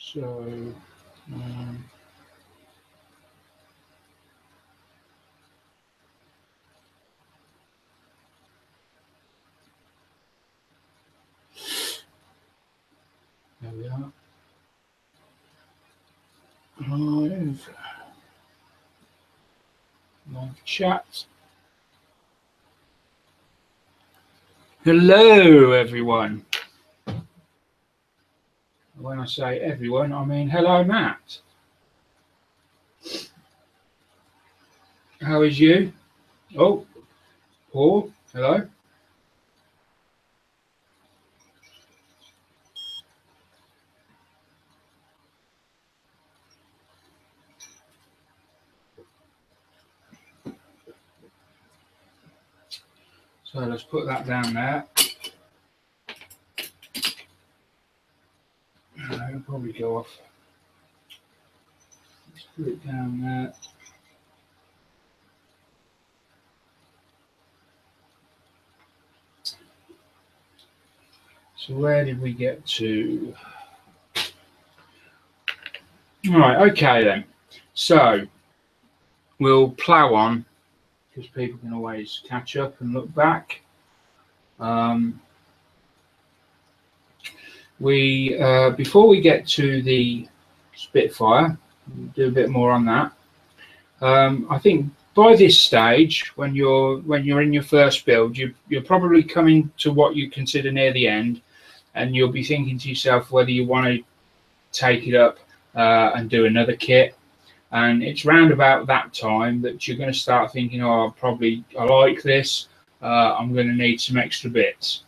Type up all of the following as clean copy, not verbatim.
So there we are. Live chat. Hello, everyone. When I say everyone, I mean hello, Matt. How is you? Oh, Paul, hello. So let's put that down there. It'll probably go off. Let's put it down there. So where did we get to? All right, okay then. So we'll plow on because people can always catch up and look back. Before we get to the Spitfire, we'll do a bit more on that. I think by this stage, when you're in your first build, you're probably coming to what you consider near the end, and you'll be thinking to yourself whether you want to take it up and do another kit. And it's round about that time that you're going to start thinking, oh, I like this. I'm going to need some extra bits.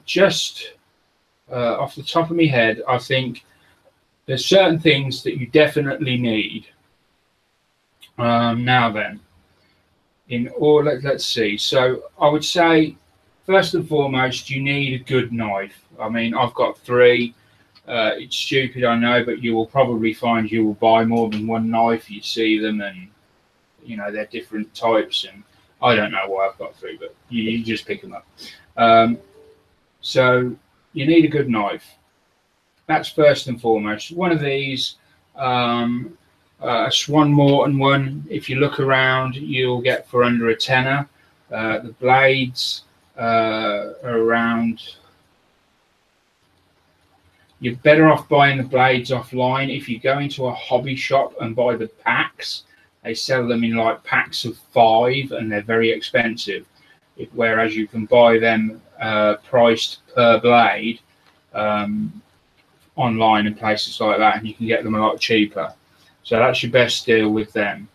Just off the top of my head, I think there's certain things that you definitely need. Now then, let's see. So I would say, first and foremost, you need a good knife. I mean, I've got 3. It's stupid, I know, but you will probably find you will buy more than one knife. You see them, and you know they're different types, and I don't know why I've got 3, but you just pick them up. So you need a good knife. That's first and foremost. One of these, a Swan Morton one, if you look around, you'll get for under a tenner. The blades are around. You're better off buying the blades offline. If you go into a hobby shop and buy the packs, they sell them in like packs of 5, and they're very expensive. Whereas you can buy them priced per blade online and places like that, and you can get them a lot cheaper. So that's your best deal with them.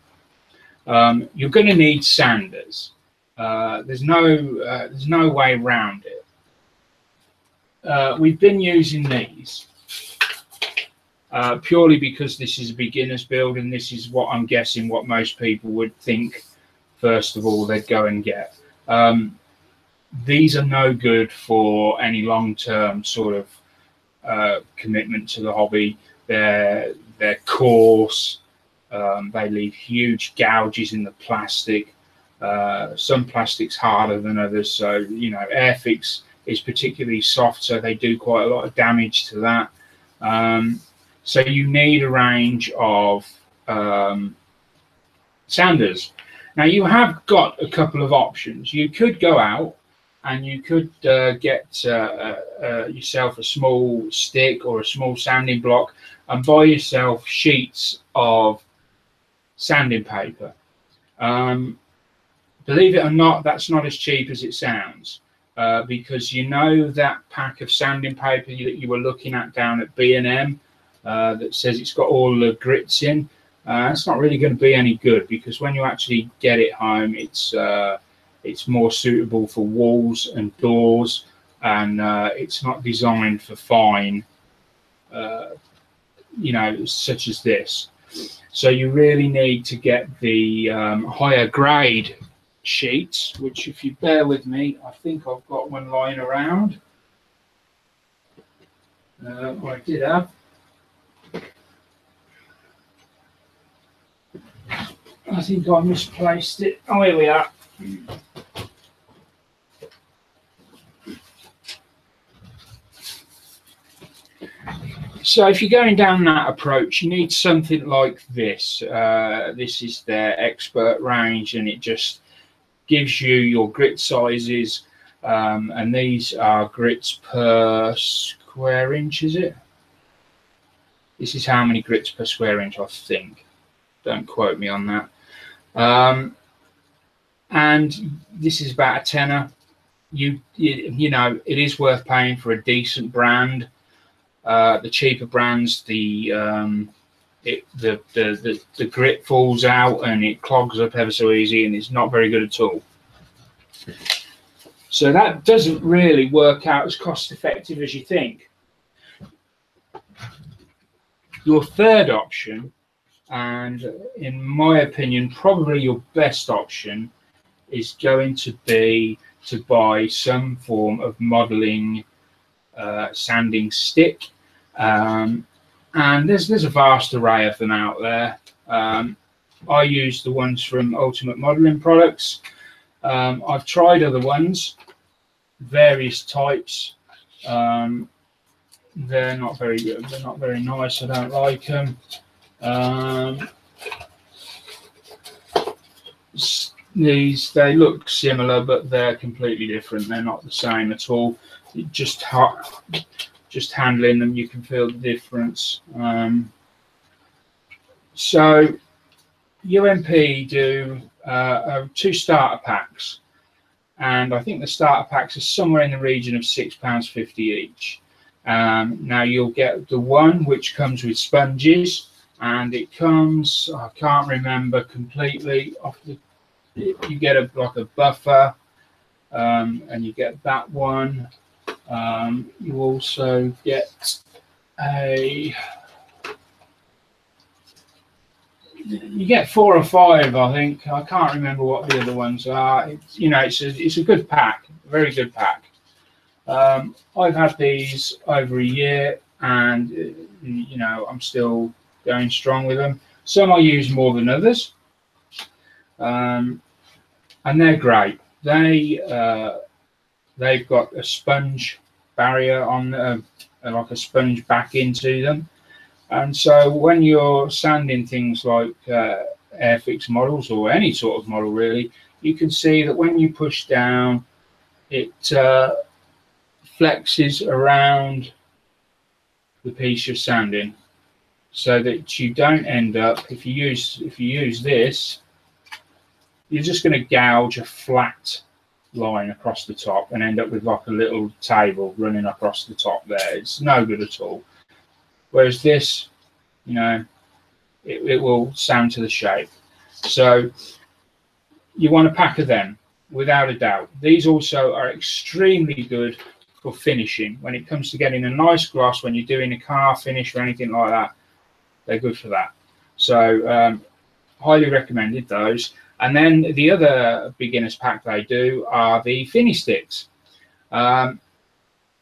You're going to need sanders. There's no way around it. We've been using these purely because this is a beginner's build, and this is what I'm guessing what most people would think first of all they'd go and get. These are no good for any long-term sort of commitment to the hobby. They're coarse. They leave huge gouges in the plastic. Some plastic's harder than others, so you know, Airfix is particularly soft, so they do quite a lot of damage to that. So you need a range of sanders. Now you have got a couple of options. You could go out and you could get yourself a small stick or a small sanding block and buy yourself sheets of sanding paper. Believe it or not, that's not as cheap as it sounds. Because you know that pack of sanding paper that you were looking at down at B&M that says it's got all the grits in, it's not really going to be any good, because when you actually get it home, it's more suitable for walls and doors, and it's not designed for fine, you know, such as this. So you really need to get the higher grade sheets, which, if you bear with me, I think I've got one lying around. I did have. I think I misplaced it. Oh, here we are. So if you're going down that approach, you need something like this. This is their expert range, and it just gives you your grit sizes, and these are grits per square inch, is it? This is how many grits per square inch, I think. Don't quote me on that. And this is about a tenner. You know, it is worth paying for a decent brand. The cheaper brands, the grit falls out and it clogs up ever so easy, and it's not very good at all. So that doesn't really work out as cost effective as you think. Your third option, and in my opinion probably your best option, is going to be to buy some form of modeling sanding stick, and there's a vast array of them out there. I use the ones from Ultimate Modeling Products. I've tried other ones, various types. They're not very good. They're not very nice. I don't like them. These, they look similar, but they're completely different. They're not the same at all. Just handling them, you can feel the difference. So UMP do 2 starter packs, and I think the starter packs are somewhere in the region of £6.50 each. Now you'll get the one which comes with sponges, and it comes, I can't remember completely off the, you get like a buffer, and you get that one. You also get you get 4 or 5, I think. I can't remember what the other ones are. It's, you know, it's a good pack, a very good pack. I've had these over a year, and you know, I'm still going strong with them. Some I use more than others, and they're great. They've got a sponge barrier on, like a sponge back into them, and so when you're sanding things like Airfix models or any sort of model really, you can see that when you push down, it flexes around the piece you're sanding, so that you don't end up, if you use this, you're just going to gouge a flat line across the top and end up with like a little table running across the top there. It's no good at all. Whereas this, you know, it will sand to the shape. So you want a pack of them without a doubt. These also are extremely good for finishing. When it comes to getting a nice gloss, when you're doing a car finish or anything like that, they're good for that. So highly recommended those. And then the other beginners pack they do are the finish sticks. Now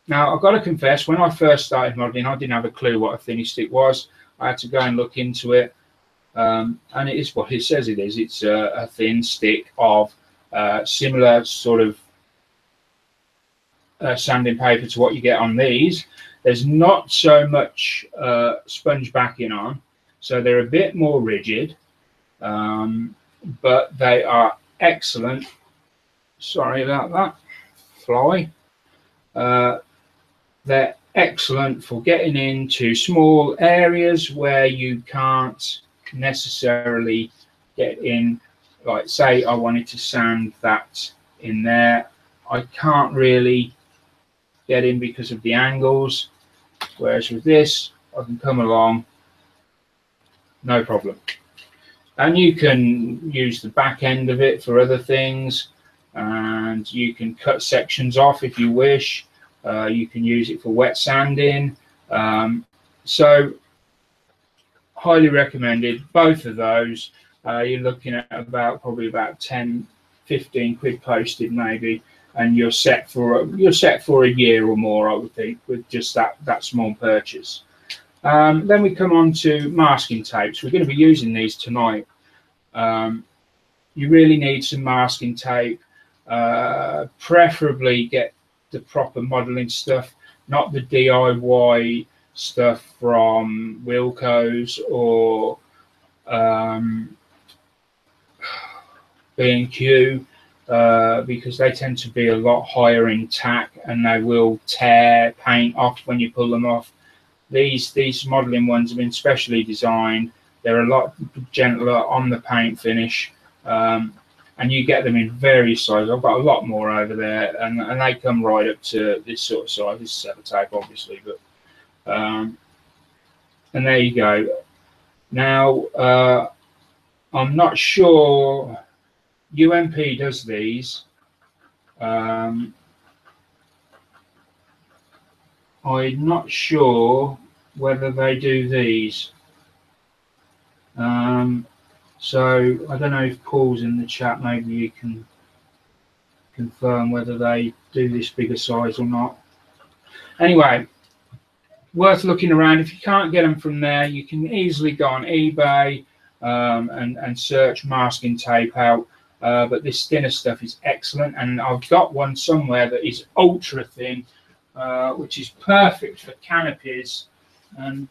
I've got to confess, when I first started modeling, I didn't have a clue what a finish stick was. I had to go and look into it, and it is what it says it is. It's a thin stick of similar sort of sanding paper to what you get on these. There's not so much sponge backing on, so they're a bit more rigid, but they are excellent. Sorry about that, fly. They're excellent for getting into small areas where you can't necessarily get in. Like, say I wanted to sand that in there, I can't really get in because of the angles, whereas with this I can come along no problem. And you can use the back end of it for other things, and you can cut sections off if you wish. You can use it for wet sanding. So highly recommended, both of those. You're looking at probably about 10, 15 quid posted maybe, and you're set for a year or more, I would think, with just that small purchase. Then we come on to masking tapes. We're going to be using these tonight. You really need some masking tape. Preferably get the proper modeling stuff, not the DIY stuff from Wilco's or B&Q, because they tend to be a lot higher in tack and they will tear paint off when you pull them off. These modelling ones have been specially designed. They're a lot gentler on the paint finish, and you get them in various sizes. I've got a lot more over there, and they come right up to this sort of size. This is sellotape, obviously, but and there you go. Now, I'm not sure UMP does these. I'm not sure whether they do these. So I don't know if Paul's in the chat. Maybe you can confirm whether they do this bigger size or not. Anyway, worth looking around. If you can't get them from there, you can easily go on eBay and search masking tape out. But this thinner stuff is excellent, and I've got one somewhere that is ultra thin, which is perfect for canopies and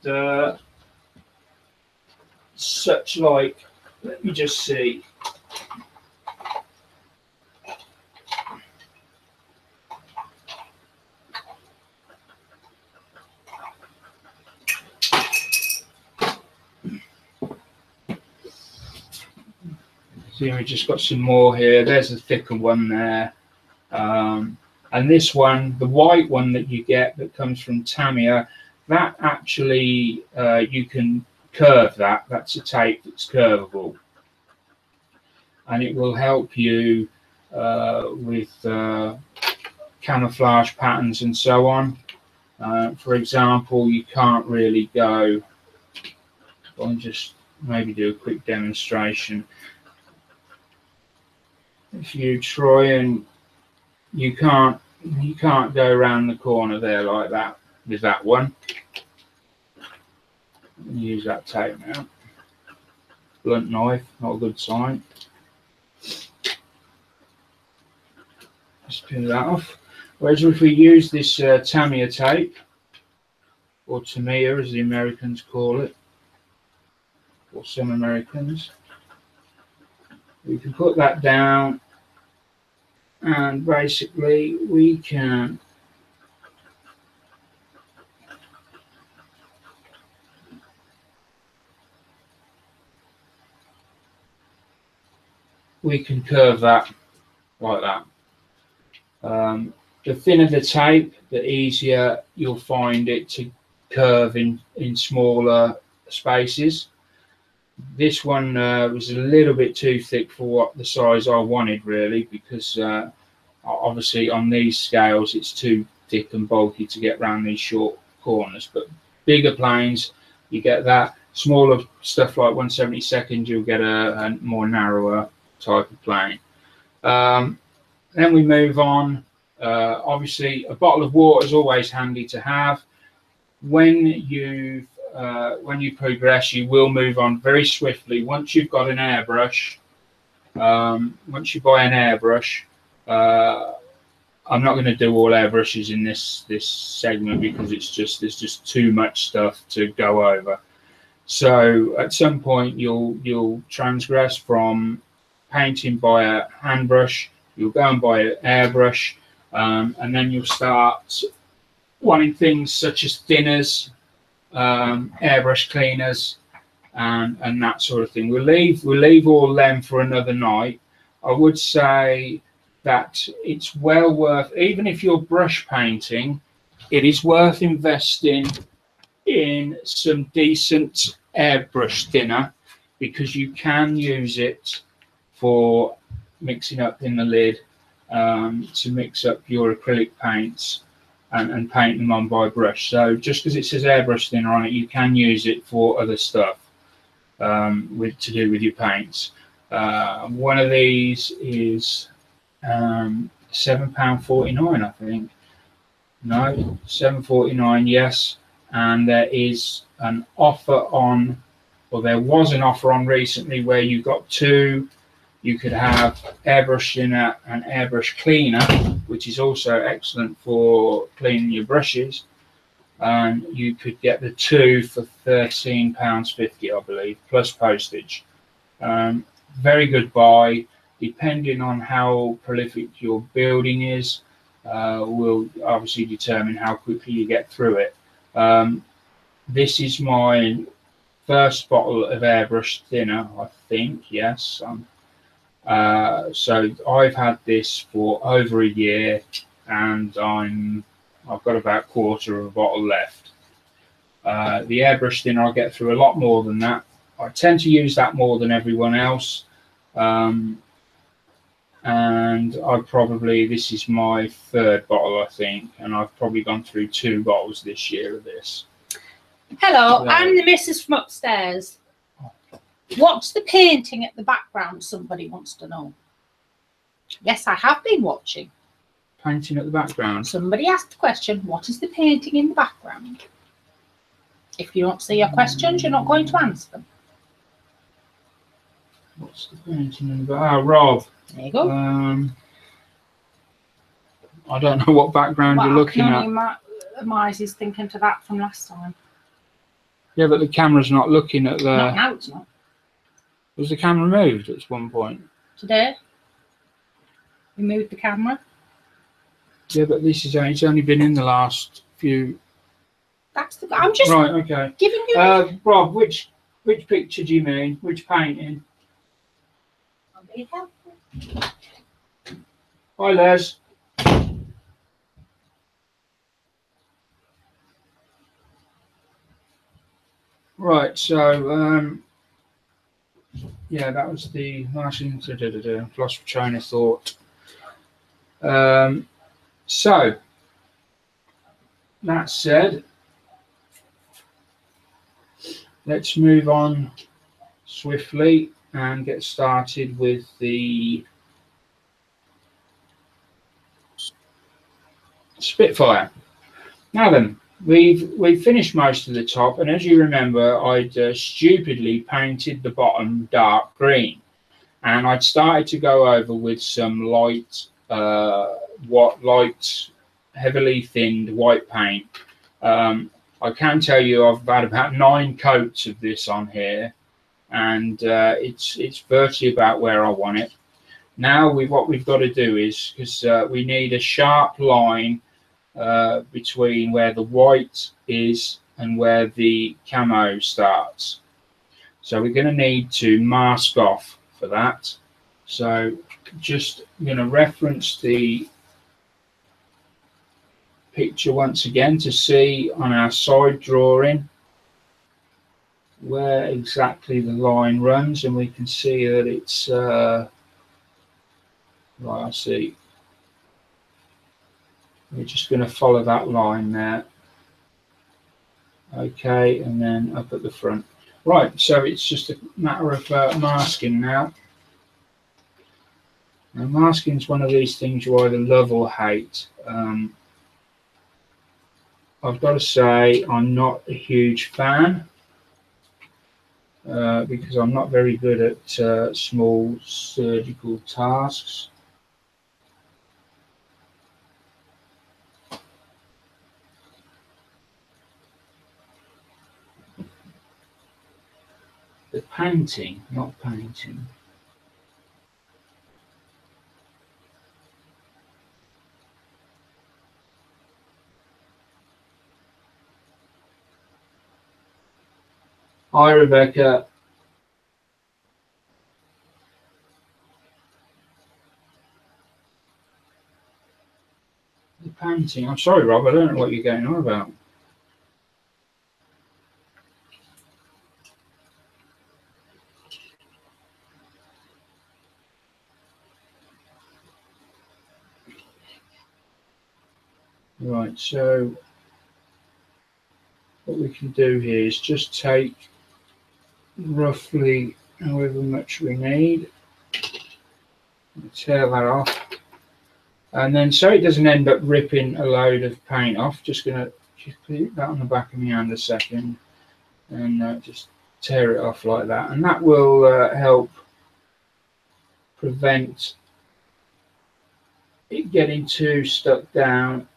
such like. Let me just see. See, we just got some more here. There's a thicker one there. And this one, the white one that you get that comes from Tamiya, that actually you can curve that. That's a tape that's curvable. And it will help you with camouflage patterns and so on. For example, you can't really go, I'll just maybe do a quick demonstration. If you try and you can't go around the corner there like that with that one. Use that tape now. Blunt knife, not a good sign. Let's peel that off. Whereas if we use this Tamiya tape, or Tamiya as the Americans call it, or some Americans, we can put that down, and basically we can curve that like that. The thinner the tape, the easier you'll find it to curve in smaller spaces. This one was a little bit too thick for what the size I wanted, really, because obviously on these scales it's too thick and bulky to get around these short corners. But bigger planes, you get that. Smaller stuff like 1/72, you'll get a more narrower type of plane. Then we move on. Obviously, a bottle of water is always handy to have. When you progress, you will move on very swiftly. Once you've got an airbrush, once you buy an airbrush, I'm not going to do all airbrushes in this segment because there's just too much stuff to go over. So at some point you'll transgress from painting by a hand brush, you'll go and buy an airbrush, and then you'll start wanting things such as thinners, airbrush cleaners, and that sort of thing. We'll leave all them for another night. I would say that it's well worth, even if you're brush painting, it is worth investing in some decent airbrush thinner, because you can use it for mixing up in the lid, to mix up your acrylic paints and paint them on by brush. So just because it says airbrush thinner on it, you can use it for other stuff to do with your paints. One of these is £7.49, I think. No, £7.49, yes. And there is an offer on, or there was an offer on recently where you got two. You could have airbrush thinner and airbrush cleaner, which is also excellent for cleaning your brushes. and you could get the two for £13.50, I believe, plus postage. Very good buy. Depending on how prolific your building is, will obviously determine how quickly you get through it. This is my first bottle of airbrush thinner, I think. Yes. So I've had this for over a year, and I've got about a quarter of a bottle left. The airbrush thinner I get through a lot more than that. I tend to use that more than everyone else. And this is my third bottle, I think, and I've probably gone through 2 bottles this year of this. Hello, I'm the missus from upstairs. What's the painting at the background? Somebody wants to know. Yes, I have been watching. Painting at the background? Somebody asked the question, what is the painting in the background? If you don't see your questions, you're not going to answer them. What's the painting in the background? Oh, Rob. There you go. I don't know what background you're looking at. Mize is thinking to that from last time. Yeah, but the camera's not looking at the... Not now, it's not. Was the camera moved at one point? Today? We moved the camera? Yeah, but this is it's only been in the last few... That's the... I'm just... Right, okay. Giving you... Rob, which picture do you mean? Which painting? I'll be helpful. Hi, Les. Right, so yeah, that was the last lost for train of thought. So that said, let's move on swiftly and get started with the Spitfire. Now then, we've finished most of the top, and as you remember, I'd stupidly painted the bottom dark green, and I'd started to go over with some light, heavily thinned white paint. I can tell you I've had about 9 coats of this on here, and it's virtually about where I want it. Now what we've got to do is, because we need a sharp line between where the white is and where the camo starts. So we're going to need to mask off for that. So just going to reference the picture once again to see on our side drawing where exactly the line runs, and we can see that it's right, I see. We're just going to follow that line there. Okay, and then up at the front. Right, so it's just a matter of masking now. Now, masking is one of these things you either love or hate. I've got to say I'm not a huge fan because I'm not very good at small surgical tasks. The painting, not painting. Hi, Rebecca. The painting. I'm sorry, Rob. I don't know what you're going on about. Right, so what we can do here is just take roughly however much we need, tear that off, and then so it doesn't end up ripping a load of paint off, just going to keep that on the back of my hand a second and just tear it off like that, and that will help prevent it getting too stuck down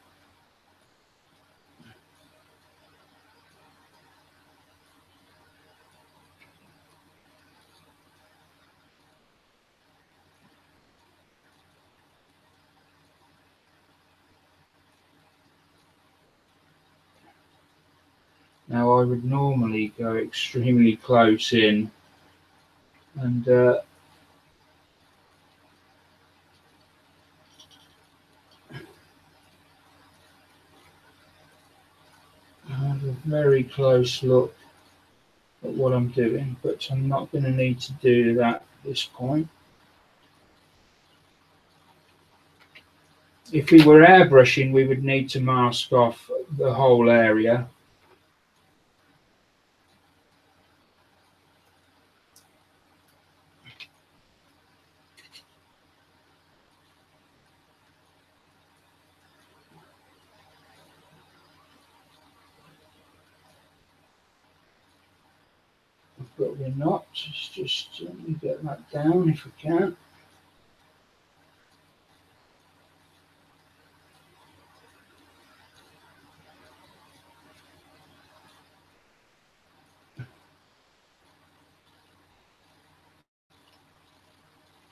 Now I would normally go extremely close in and have a very close look at what I'm doing, but I'm not going to need to do that at this point. If we were airbrushing, we would need to mask off the whole area. But we're not. Just let me get that down if we can.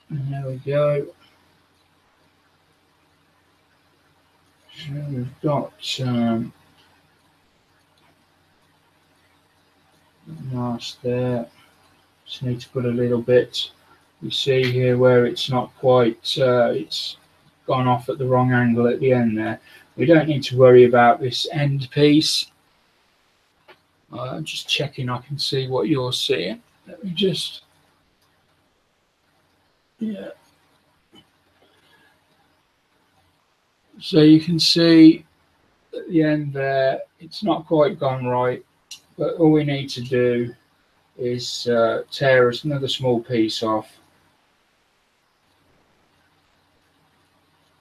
And there we go. So we've got mask there. Just need to put a little bit. You see here where it's not quite, it's gone off at the wrong angle at the end there. We don't need to worry about this end piece. I'm just checking I can see what you're seeing. Let me just, yeah. So you can see at the end there, it's not quite gone right, but all we need to do is tear another small piece off.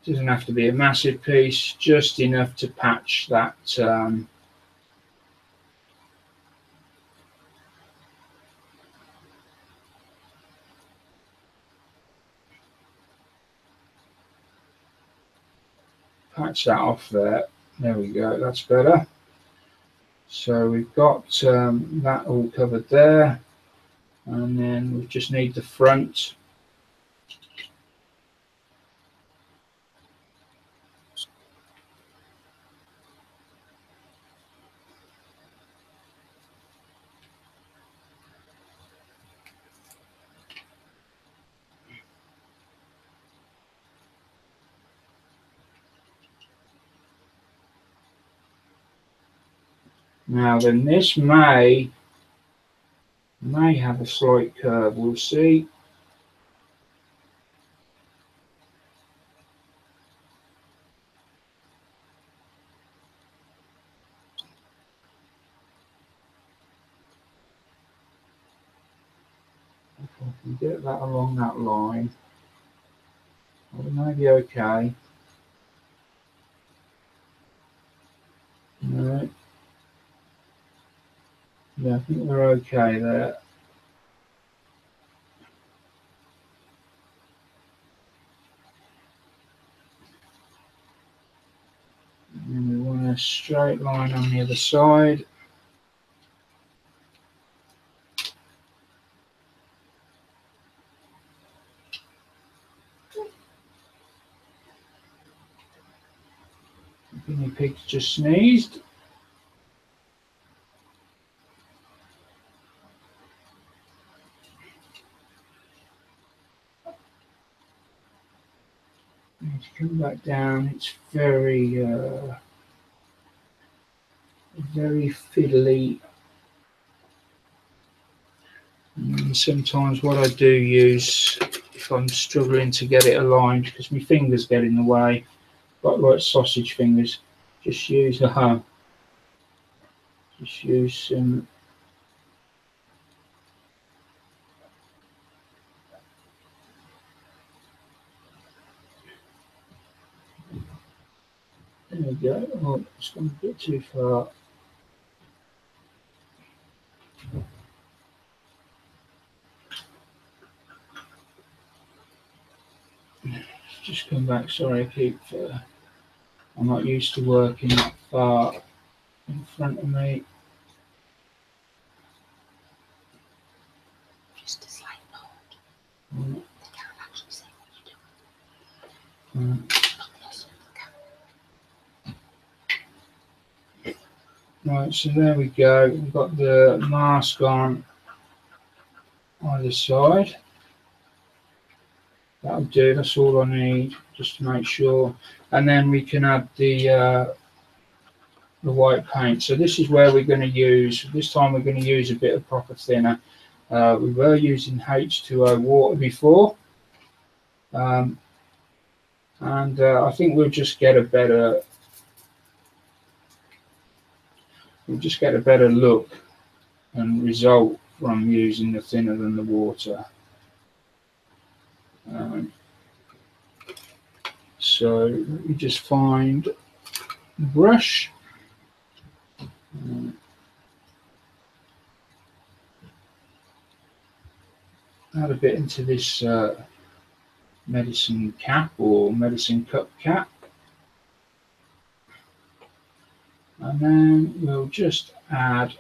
Doesn't have to be a massive piece, just enough to patch that off there. There we go, that's better. So we've got that all covered there, and then we just need the front. Now then, this may have a slight curve, we'll see. If I can get that along that line, we may be okay. No. Yeah, I think we're okay there. And we want a straight line on the other side. The guinea pig's just sneezed. Need to come back down. It's very fiddly. And sometimes what I do use, if I'm struggling to get it aligned, because my fingers get in the way, like sausage fingers, just use some. There we go. Oh, it's gone a bit too far. Just come back. Sorry, I'm not used to working that far in front of me. Just a slight nod. They can't actually see what you're doing. Right, so there we go. We've got the mask on either side. That'll do. That's all I need, just to make sure. And then we can add the white paint. So this is where we're going to use. This time we're going to use a bit of proper thinner. We were using H2O water before, and I think we'll just get a better. We'll just get a better look and result from using the thinner than the water. So let me just find the brush. Add a bit into this medicine cap or medicine cup cap. And then we'll just add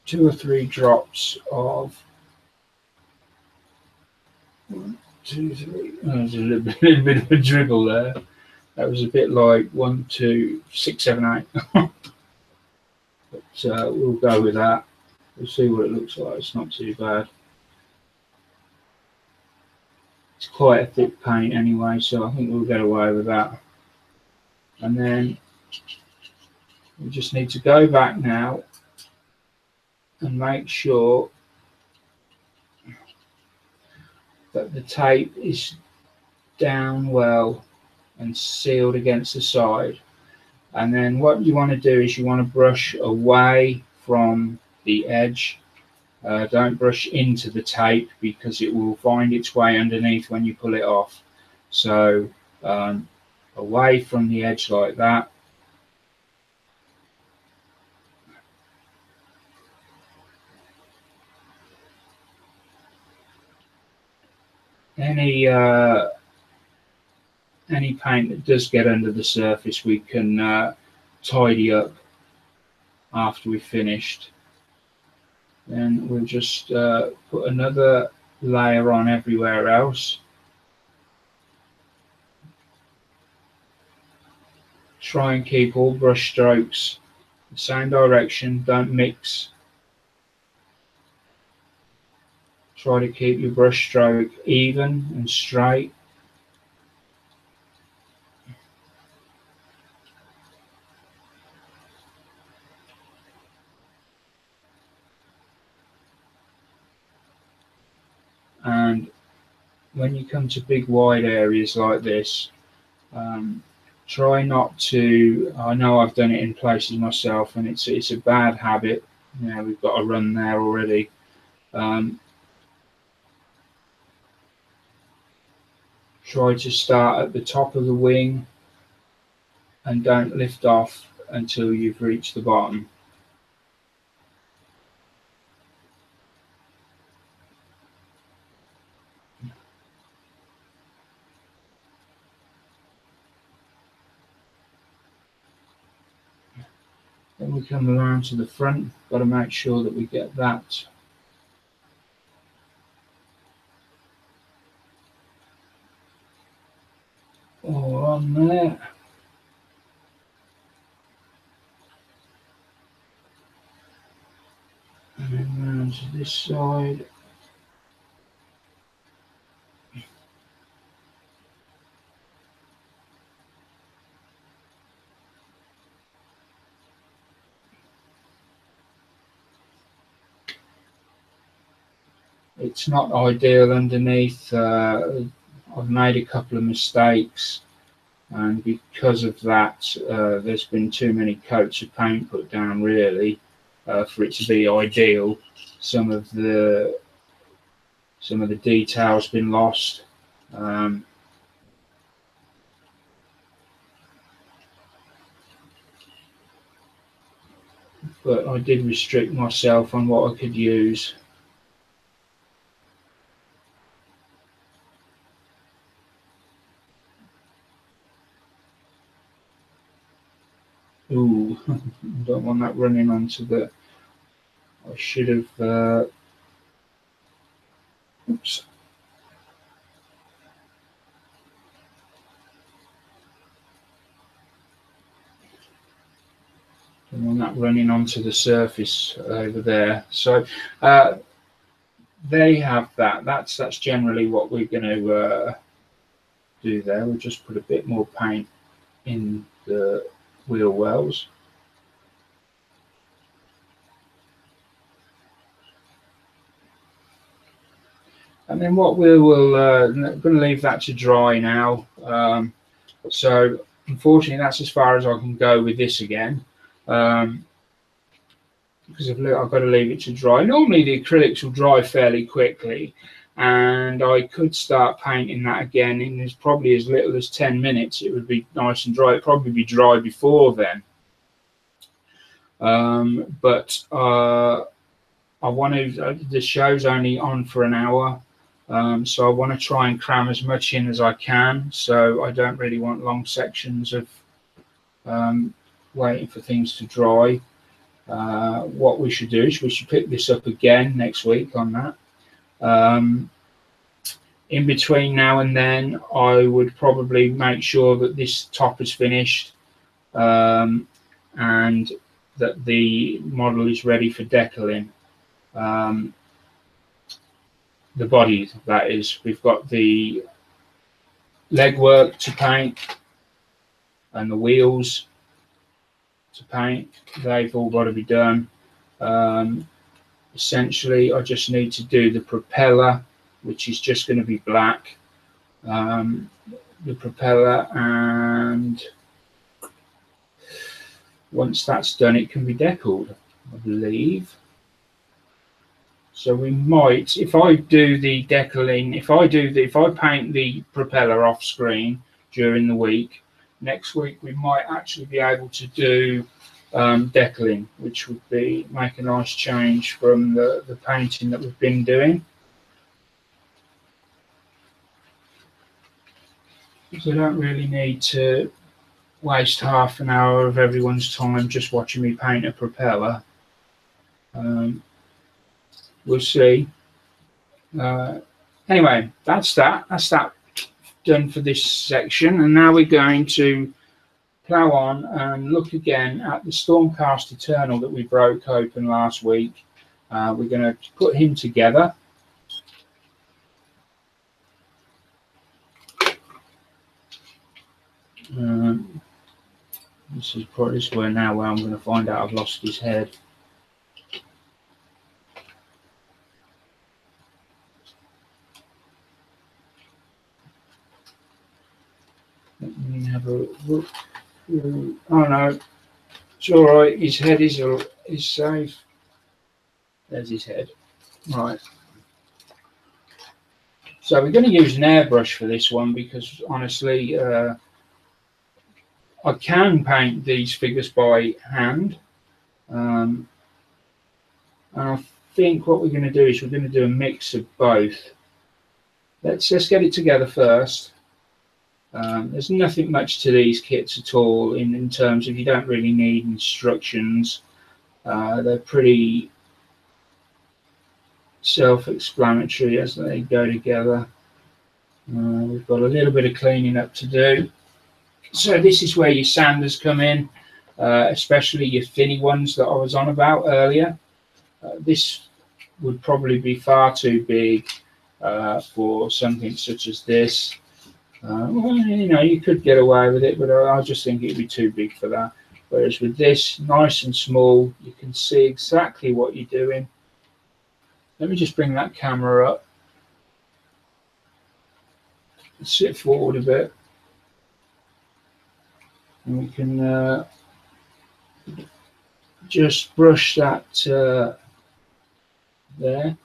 2 or 3 drops of 1, 2, 3. Oh, there's a little bit of a dribble there. That was a bit like 1, 2, 6, 7, 8. But we'll go with that. We'll see what it looks like. It's not too bad. It's quite a thick paint anyway, so I think we'll get away with that. And then we just need to go back now and make sure that the tape is down well and sealed against the side. And then what you want to do is you want to brush away from the edge. Don't brush into the tape because it will find its way underneath when you pull it off. So away from the edge like that. Any paint that does get under the surface we can tidy up after we've finished. Then we'll just put another layer on everywhere else. Try and keep all brush strokes the same direction, don't mix. Try to keep your brush stroke even and straight. And when you come to big wide areas like this, try not to, I know I've done it in places myself and it's a bad habit. You know, we've got a run there already. Try to start at the top of the wing and don't lift off until you've reached the bottom. Then we come around to the front, got to make sure that we get that all on there. And then round to this side. It's not ideal underneath. I've made a couple of mistakes, and because of that, there's been too many coats of paint put down really for it to be ideal. Some of the detail's been lost. But I did restrict myself on what I could use. Ooh, don't want that running onto the. I should have. Oops. and then that running onto the surface over there. So there you have that. That's generally what we're going to do there. We'll just put a bit more paint in the wheel wells. And then what we will, I'm going to leave that to dry now. So unfortunately, that's as far as I can go with this again, because I've got to leave it to dry. Normally the acrylics will dry fairly quickly, and I could start painting that again in as probably as little as 10 minutes. It would be nice and dry. It'd probably be dry before then. But I want to, the show's only on for an hour. So I want to try and cram as much in as I can, so I don't really want long sections of waiting for things to dry. What we should do is we should pick this up again next week on that. In between now and then, I would probably make sure that this top is finished and that the model is ready for decaling. The body, that is. We've got the legwork to paint and the wheels to paint. They've all got to be done. Essentially, I just need to do the propeller, which is just going to be black. The propeller, and once that's done, it can be decaled, I believe. So we might, if I do the decaling, if I paint the propeller off screen during the week, next week we might actually be able to do decaling, which would be make a nice change from the painting that we've been doing. Because I don't really need to waste half an hour of everyone's time just watching me paint a propeller. We'll see. Anyway, that's that done for this section, and now we're going to plow on and look again at the Stormcast Eternal that we broke open last week. We're going to put him together. This is probably where I'm going to find out I've lost his head. Let me have a look. Oh no, it's all right. His head is safe. There's his head. Right. So we're going to use an airbrush for this one because honestly, I can paint these figures by hand. And I think what we're going to do is we're going to do a mix of both. Let's get it together first. There's nothing much to these kits at all in terms of you don't really need instructions. They're pretty self-explanatory as they go together. We've got a little bit of cleaning up to do. So this is where your sanders come in, especially your thinny ones that I was on about earlier. This would probably be far too big for something such as this. Well, you know, you could get away with it, but I just think it'd be too big for that. Whereas with this, nice and small, you can see exactly what you're doing. Let me just bring that camera up. Sit forward a bit. And we can just brush that there.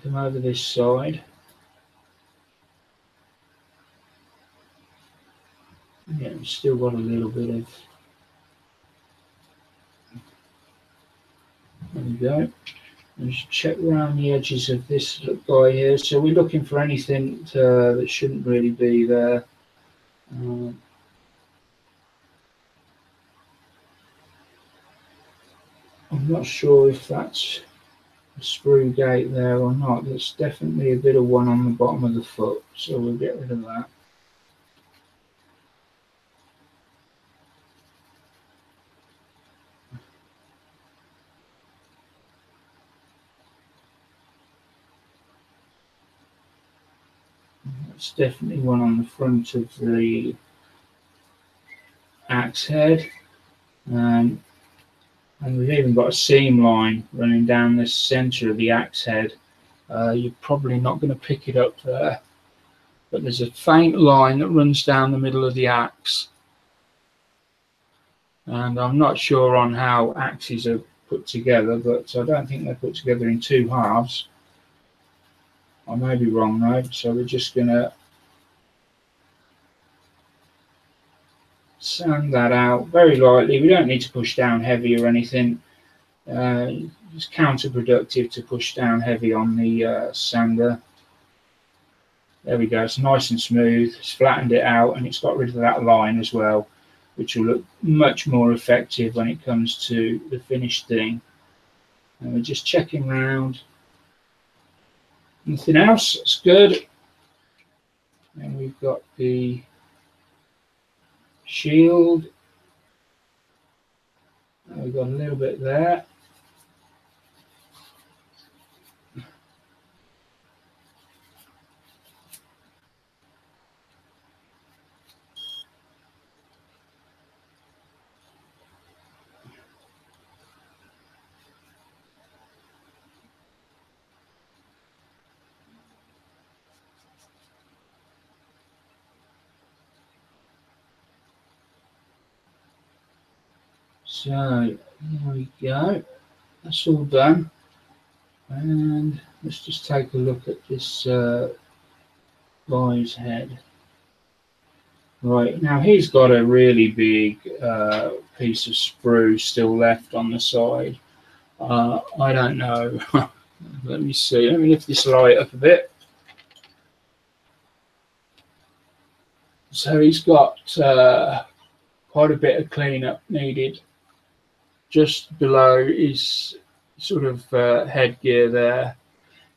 Come over this side. Yeah, we've still got a little bit of. There we go. Just check around the edges of this guy here. So we're looking for anything that shouldn't really be there. I'm not sure if that's a sprue gate there or not. There's definitely a bit of one on the bottom of the foot, so we'll get rid of that. It's definitely one on the front of the axe head, and we've even got a seam line running down the centre of the axe head. You're probably not going to pick it up there, but there's a faint line that runs down the middle of the axe, and I'm not sure on how axes are put together, but I don't think they're put together in two halves. I may be wrong though, so we're just going to sand that out very lightly. We don't need to push down heavy or anything. It's counterproductive to push down heavy on the sander. There we go, it's nice and smooth. It's flattened it out, and it's got rid of that line as well, which will look much more effective when it comes to the finished thing. And we're just checking around. Nothing else, that's good. And we've got the shield. We've got a little bit there. So there we go, that's all done, and let's just take a look at this guy's head. Right, now he's got a really big piece of sprue still left on the side. I don't know, let me see, let me lift this light up a bit. So he's got quite a bit of cleanup needed just below his sort of headgear there.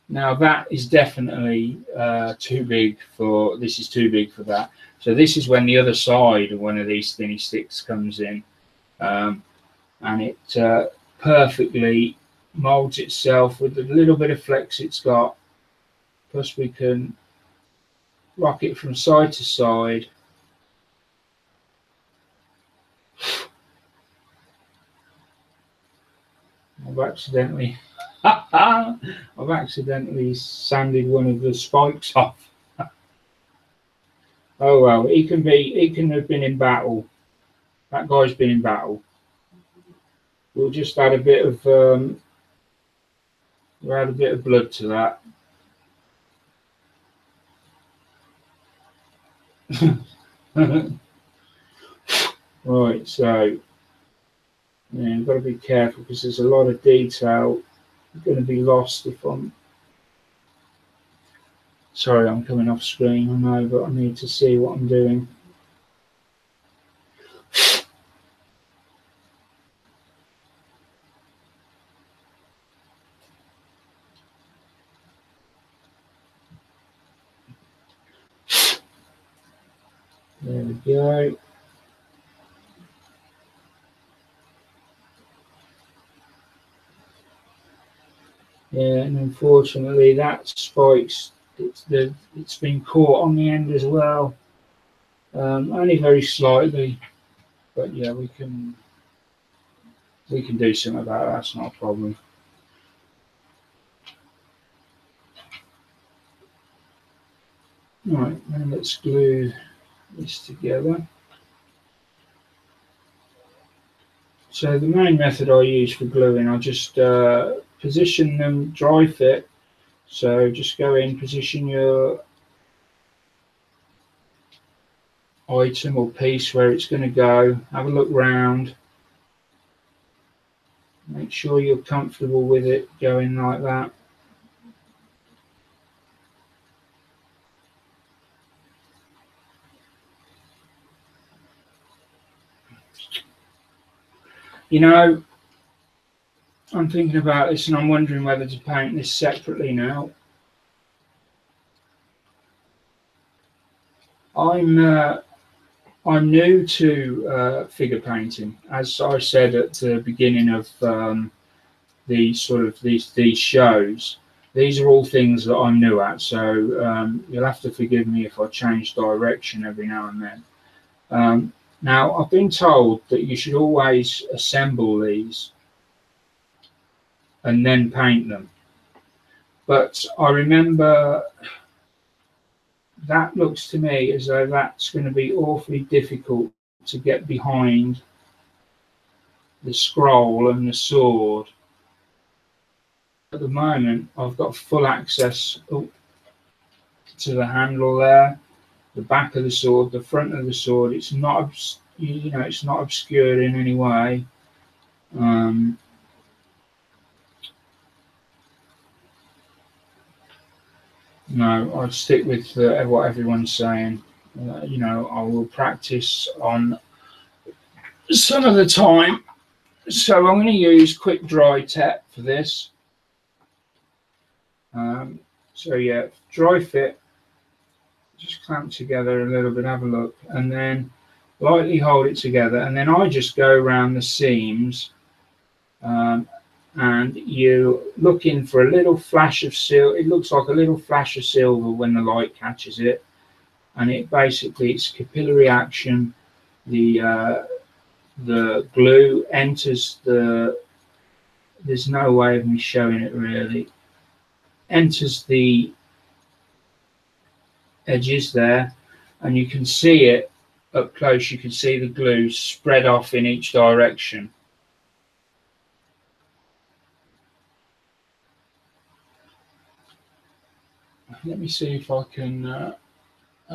Now that is definitely too big for, this is too big for that. So this is when the other side of one of these thinny sticks comes in, and it perfectly molds itself with the little bit of flex it's got. Plus we can rock it from side to side. I've accidentally sanded one of the spikes off. Oh well, he can have been in battle. That guy's been in battle. We'll just add a bit of blood to that. Right, so yeah, you've got to be careful because there's a lot of detail going to be lost if I'm. Sorry, I'm coming off screen, I know, but I need to see what I'm doing. There we go. Yeah, and unfortunately that spike's it's been caught on the end as well. Only very slightly, but yeah, we can do something about that. That's not a problem. Right, and let's glue this together. So the main method I use for gluing, I just position them dry fit. So just go in, position your item or piece where it's going to go, have a look round, make sure you're comfortable with it going like that. You know, I'm thinking about this and I'm wondering whether to paint this separately now. I'm new to figure painting, as I said at the beginning of these shows. these are all things that I'm new at, so you'll have to forgive me if I change direction every now and then. Now, I've been told that you should always assemble these and then paint them. But I remember that looks to me as though that's going to be awfully difficult to get behind the scroll and the sword. At the moment, I've got full access to the handle there, the back of the sword, the front of the sword. It's not, it's not obscured in any way. No, I'd stick with what everyone's saying. I will practice on some of the time. So I'm going to use quick dry tap for this. So yeah, dry fit. Just clamp together a little bit, have a look, and then lightly hold it together. And then I just go around the seams. And you're looking for a little flash of silver. It looks like a little flash of silver when the light catches it, and it's capillary action. The glue enters there's no way of me showing it really, enters the edges there, and you can see it up close. You can see the glue spread off in each direction. Let me see if I can. I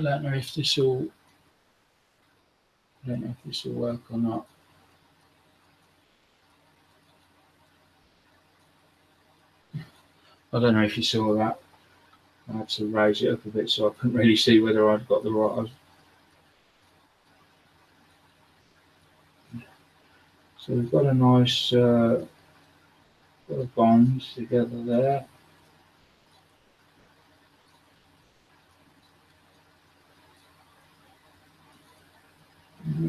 don't know if this will work or not. I don't know if you saw that. I had to raise it up a bit so I couldn't really see whether I'd got the right. So we've got a nice bond together there.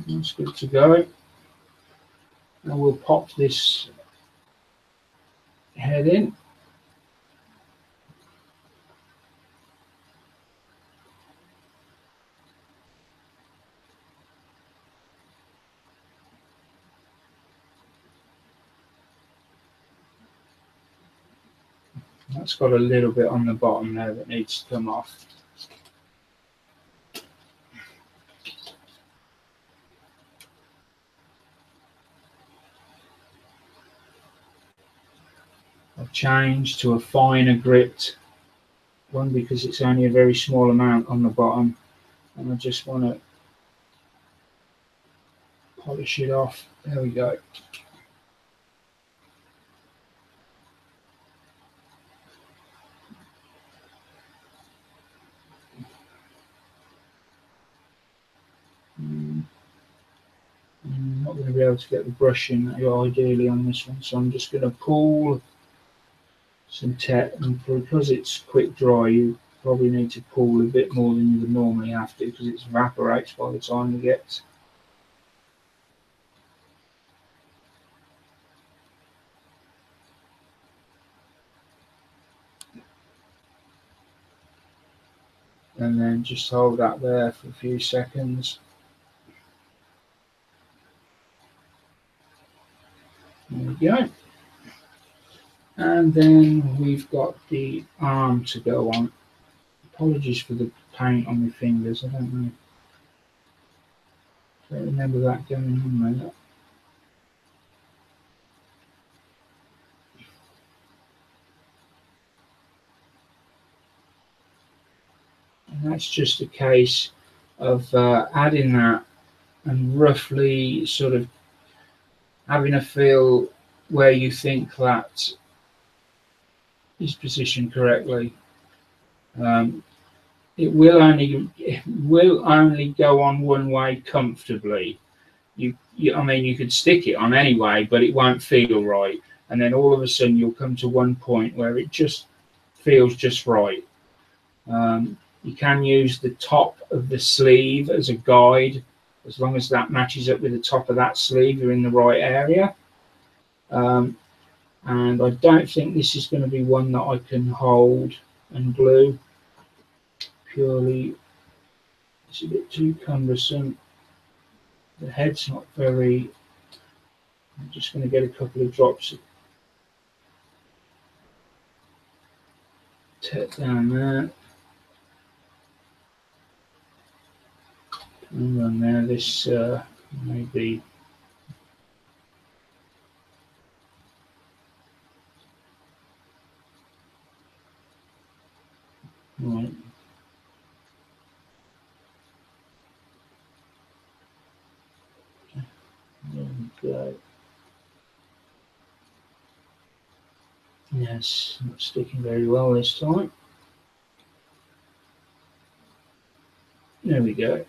That's good to go. Now we'll pop this head in. That's got a little bit on the bottom there that needs to come off. I've changed to a finer gripped one because it's only a very small amount on the bottom, and I just want to polish it off. There we go. I'm not going to be able to get the brush in ideally on this one, so I'm just going to pull some tape, and because it's quick dry, you probably need to pull a bit more than you would normally have to because it evaporates by the time you get. And then just hold that there for a few seconds. There we go. And then we've got the arm to go on. Apologies for the paint on my fingers. I don't remember that going on there. And that's just a case of adding that and roughly sort of having a feel where you think that is positioned correctly. It will only go on one way comfortably. I mean, you could stick it on anyway, but it won't feel right. And then all of a sudden, you'll come to one point where it just feels just right. You can use the top of the sleeve as a guide. As long as that matches up with the top of that sleeve, you're in the right area. and I don't think this is going to be one that I can hold and glue. Purely, it's a bit too cumbersome. The head's not very. I'm just going to get a couple of drops of tape down there. And then there, this maybe. Right. There we go. Yes, not sticking very well this time. There we go.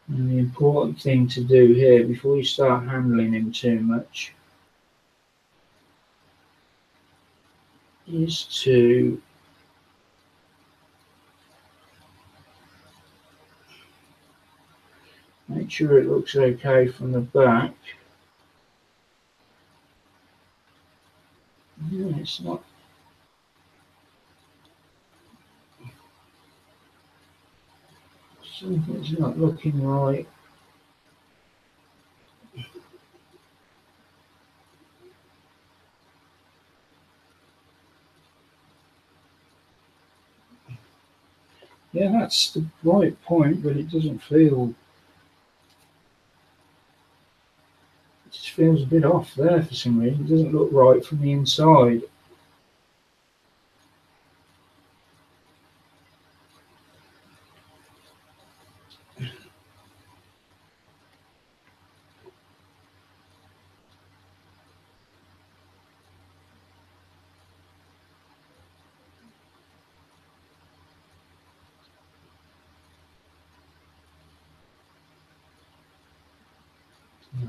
And the important thing to do here before you start handling him too much is to make sure it looks okay from the back. Yeah, it's not. Something's not looking right. Yeah, that's the right point, but it doesn't feel. It just feels a bit off there for some reason. It doesn't look right from the inside.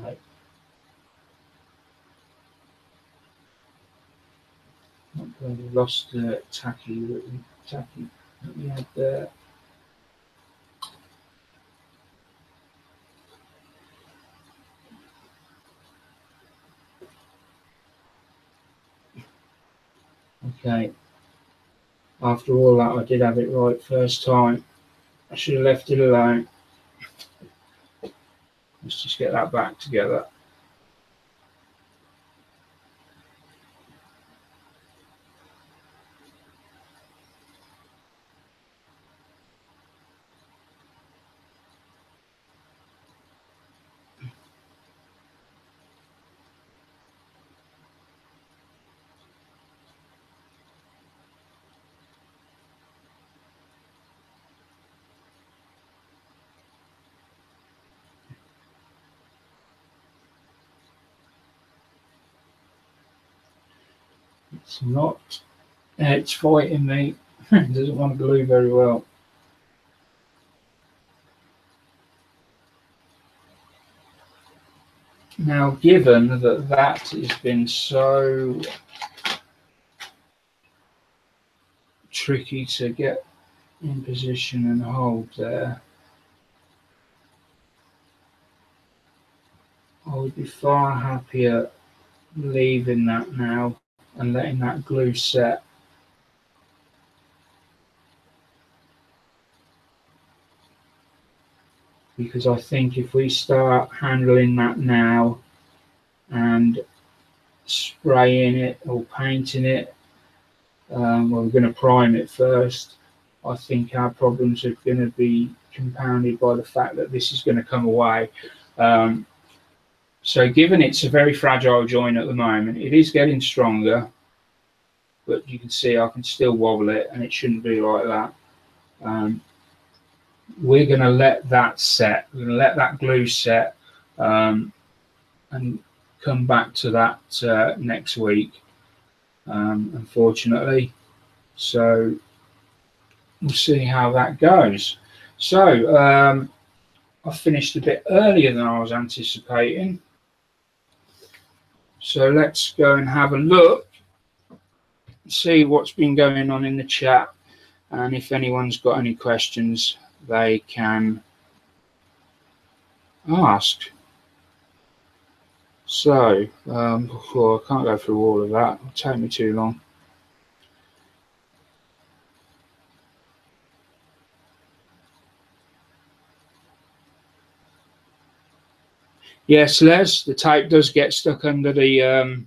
Right. Not glad we lost the tacky that we had there. Okay. After all that, I did have it right first time. I should have left it alone. Let's just get that back together. It's not. It's fighting me. It doesn't want to glue very well. Now, given that that has been so tricky to get in position and hold there, I would be far happier leaving that now and letting that glue set. Because I think if we start handling that now and spraying it or painting it, well, we're going to prime it first. I think our problems are going to be compounded by the fact that this is going to come away. So given it's a very fragile joint at the moment, it is getting stronger, but you can see I can still wobble it and it shouldn't be like that. We're going to let that set, we're going to let that glue set and come back to that next week, unfortunately. So we'll see how that goes. So I finished a bit earlier than I was anticipating. So let's go and have a look see what's been going on in the chat, and if anyone's got any questions, they can ask. So, I can't go through all of that. It'll take me too long. Yes, Les, the tape does get stuck under the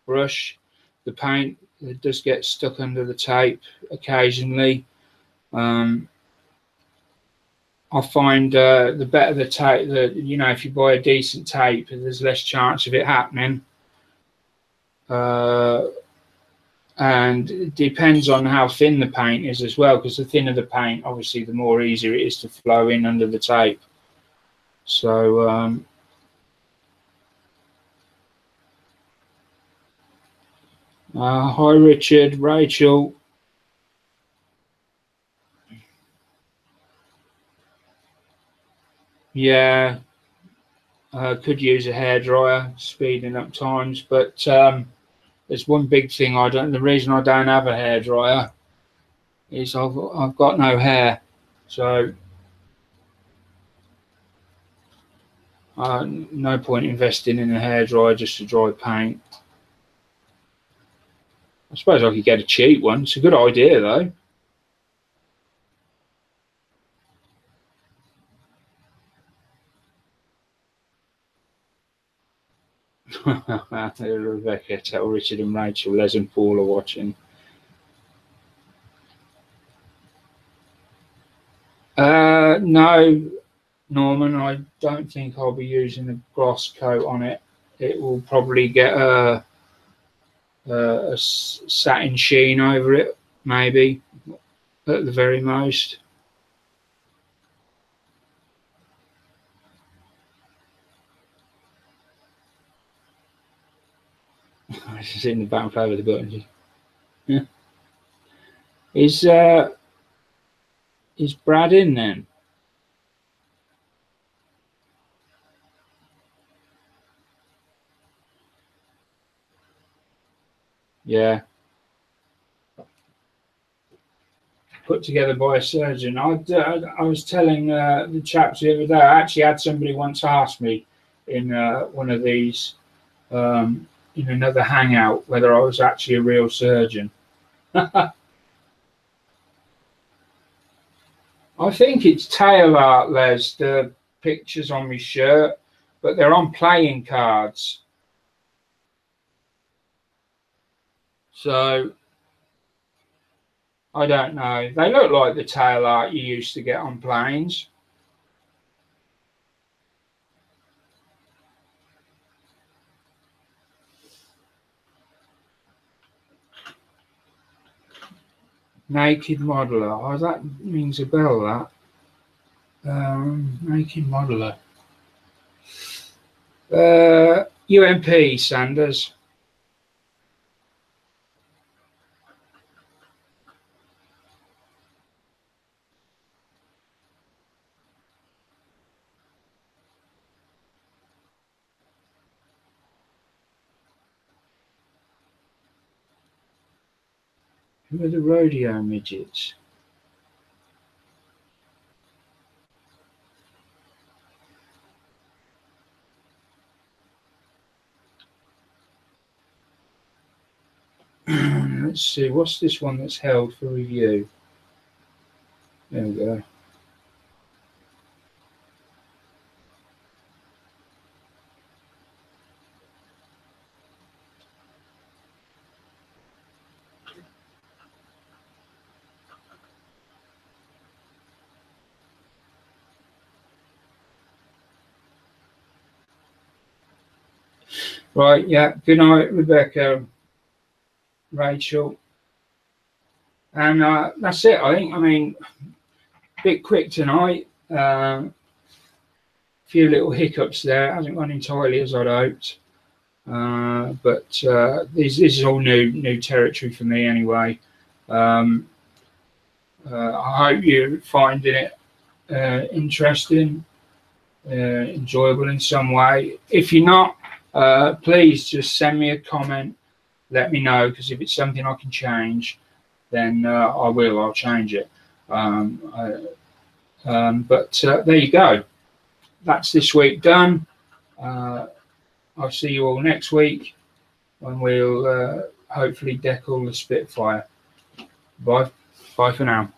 brush. The paint, it does get stuck under the tape occasionally. I find the better the tape, if you buy a decent tape, there's less chance of it happening. And it depends on how thin the paint is as well, because the thinner the paint, obviously, the more easier it is to flow in under the tape. So, hi, Richard, Rachel. Yeah, could use a hairdryer, speeding up times, but there's one big thing the reason I don't have a hairdryer is I've got no hair, so no point investing in a hairdryer just to dry paint. I suppose I could get a cheap one. It's a good idea, though. Rebecca, tell Richard and Rachel, Les and Paul are watching. No, Norman, I don't think I'll be using a gloss coat on it. It will probably get a satin sheen over it, maybe, at the very most. It's in the back over the button. Yeah. Is Brad in then? Yeah. Put together by a surgeon. I was telling the chaps the other day, I actually had somebody once ask me in one of these, in another hangout, whether I was actually a real surgeon. I think it's tail art, Les, the pictures on my shirt, but they're on playing cards. So, I don't know. They look like the tail art you used to get on planes. Naked modeler. Oh, that rings a bell, that. Naked modeler. UMP, Sanders. Who are the rodeo midgets? Let's see, what's this one that's held for review? There we go. Right, yeah, good night, Rebecca, Rachel. And that's it, I think. I mean, a bit quick tonight. A few little hiccups there. It hasn't gone entirely as I'd hoped. But this is all new territory for me anyway. I hope you're finding it interesting, enjoyable in some way. If you're not, please just send me a comment let me know, because if it's something I can change, then I will. I'll change it. But there you go. That's this week done. I'll see you all next week when we'll hopefully decal the Spitfire. Bye for now.